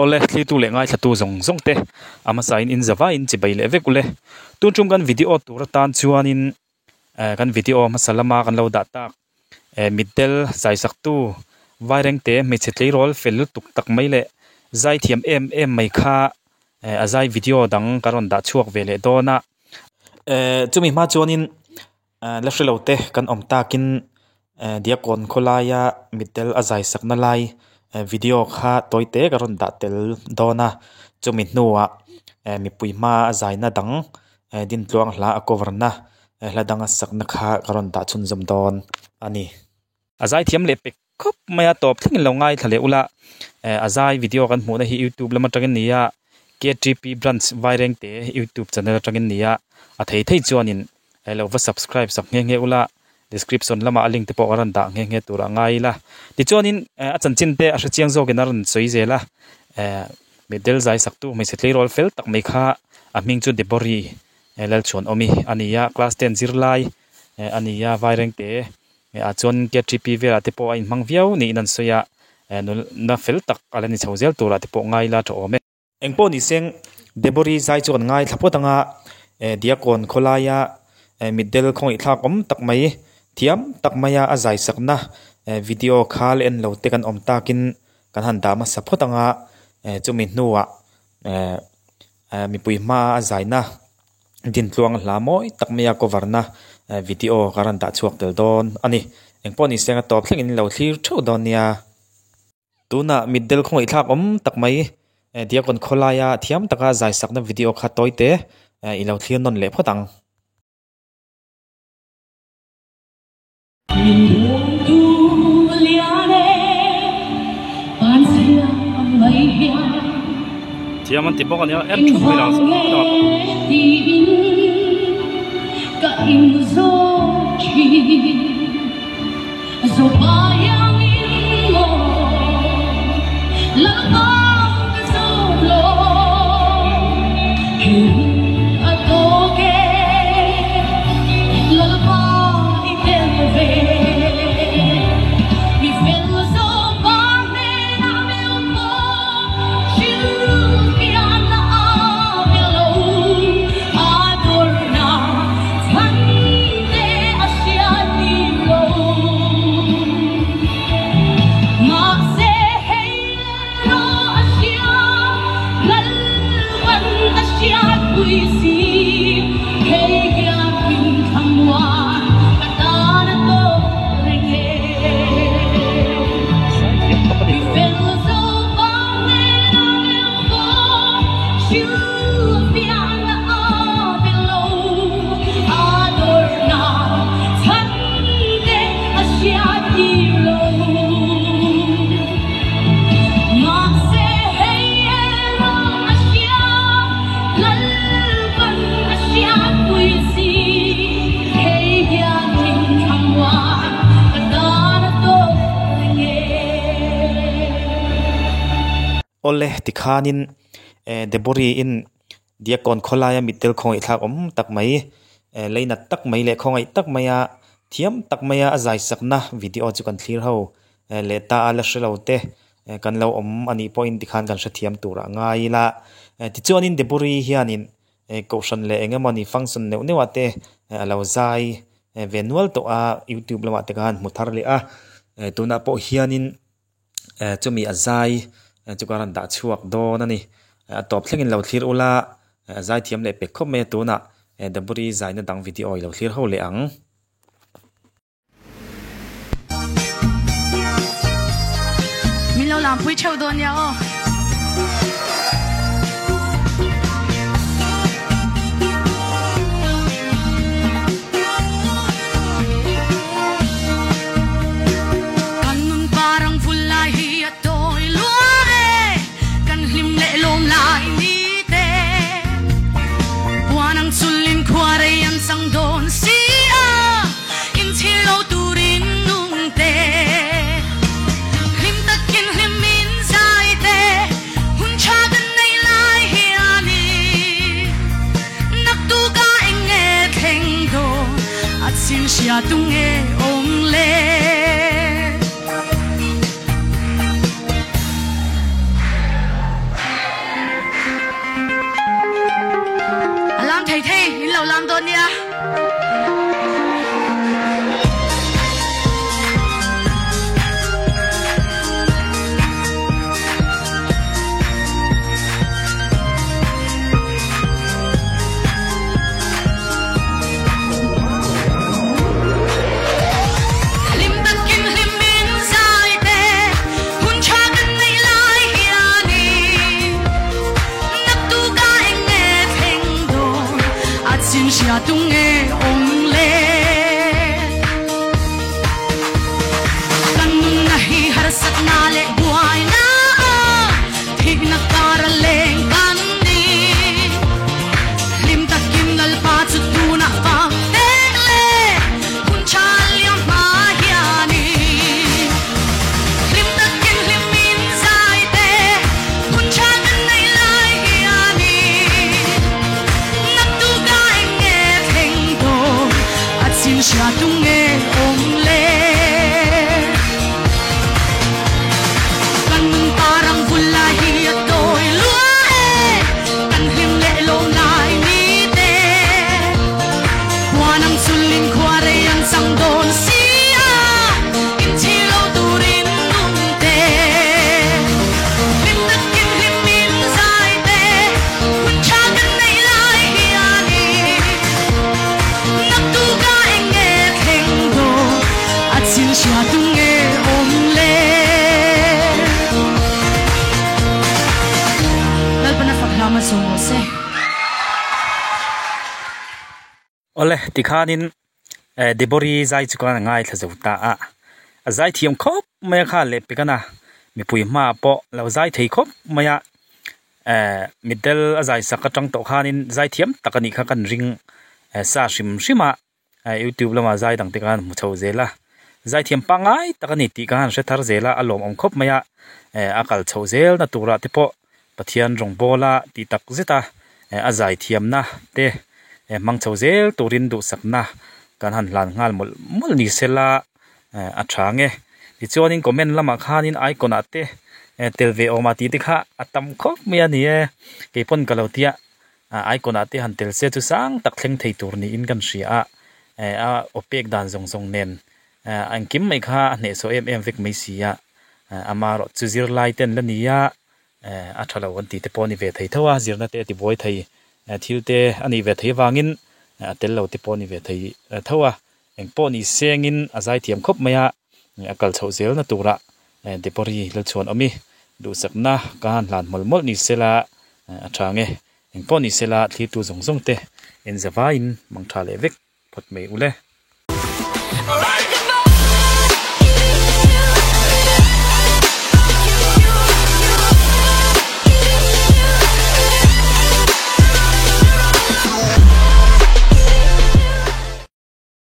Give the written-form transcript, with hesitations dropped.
ole thli tu le ngai thatu zong zong te ama sign in zawa in chi bai le ve kule tu chung kan video tur tan chuan in kan video ma salama kan lo da ta middel sai sak tu vaireng te mi chetlei rol fel tuk tak mai le zai thiam em mai kha azai video dang karon da chuak ve le dona chumi ma chuan in la hrelo te kan om takin diakon kholaya middel azai sakna lai video kha toite karon da tel dona chumi nuwa mi puima zaina dang din tluang hla a cover na hladanga sakna kha karon da chun zom don ani azai thiam le pe khop maya top thing lo ngai thale ula azai video kan hmu na hi youtube lama tagin nia KTP branch vaireng te youtube channel tagin nia a thei chuanin lo va subscribe sak nge ula description lama a link te po aran da nge tura ngai la ti chuanin a chanchin te a hrichiang zo genaran choi zela middle zai saktu mai setlei rol fel tak mai kha a ming chu debori lal chon omi ania class 10 zirlai ania vaireng te a chon KTP vera te po a in mangviau ni nan soya na fel tak alani chhozel tura te po ngai la tho ome engpo ni seng debori zai chon ngai thapotanga diakon kholaya middle khong i thlak om tak mai thiam tak maya azai sakna video khal en lo te kan om takin kan han da ma saphotanga chumi nuwa mi puima azaina din tluang hlamoi tak maya cover na video karan da chuak tel don ani engpo ni senga top thling in lo thlir tho don nia tuna middle khong i thlak om tak mai diakon kholaya thiam taka zai sakna video kha toite i lo thlir non le photang Tiaman tiba kan ya chuk bilang ole tikhanin debori in diakon kholaya middle khong i thlak om tak mai leina tak mai le khong ai tak maya thiam tak maya azai sakna video chu kan thlir ho le ta ala shrelote kan lo om ani point dikhan kan thiam tura ngai la ti chuanin debori hianin caution le engemani function neuate alo zai venual to a youtube lama te kan muthar le a tuna po hianin chumi azai chukaran da chuak don ani top thlengin lo thlir ula zai thiam le pe khop me tuna debori zaina dang video lo thlir ho le ang min lo lam pui cheu don ya o ya tung nghe ôm lê lam do nia Xia tung nghe ong le kan na hi har sat na le buai na thik na kar le kan ni lim ta kim dal pa chu tu na pa te le kun cha liam ma ya ni lim ta kim lim min sai te kun cha kan nei lai ya ni xin xia tung nghe ôm lê căn parang vula hi tôi lúa căn him lệ lô nai mi te hoa nang sulin khoa re yang sang don sia in chi lo turin nung te lim tak kim lim min sai te kun cha kan nei lai hi ani nak tu ga xin xia tung nghe ôm lê lal pa na faklama songo se ole tikhanin debori zai chukana ngai thazauta a zai thiam khop maya kha le pikana mi pui ma po lo zai thei khop maya middle a zai sakatang to khanin zai thiam takani kha kan ring sa shim shima YouTube lama zai dang tikan mu chho zela zai thiam pangai takani ti kan se thar zela alom om khop maya akal chho zel na tura te po pathian rong bola ti tak zeta a zai thiam na te mang chho zel turin du sakna kan han lan ngal mul ni sela a thange ti chonin comment lama khanin icon ate telve oma ti tikha atam khop maya ni ke pon kalotia icon ate han tel se chu sang tak thleng thei tur ni in kan ria opek dan zong zong nen an kim mai kha ne so em vek mai sia amaro chuzir lai ten lania a thalo wan ti te poni ve thei thawa zirna te ti boy thei thilte ani ve thei wangin tel lo te poni ve thei thawa eng poni sengin azai thiam khop maya akal chho zel na tura depori lo chon ami du sakna kan lan molmol ni sela athange eng poni sela thli tu zong zong te en zawain mangtha le vek phot mei ule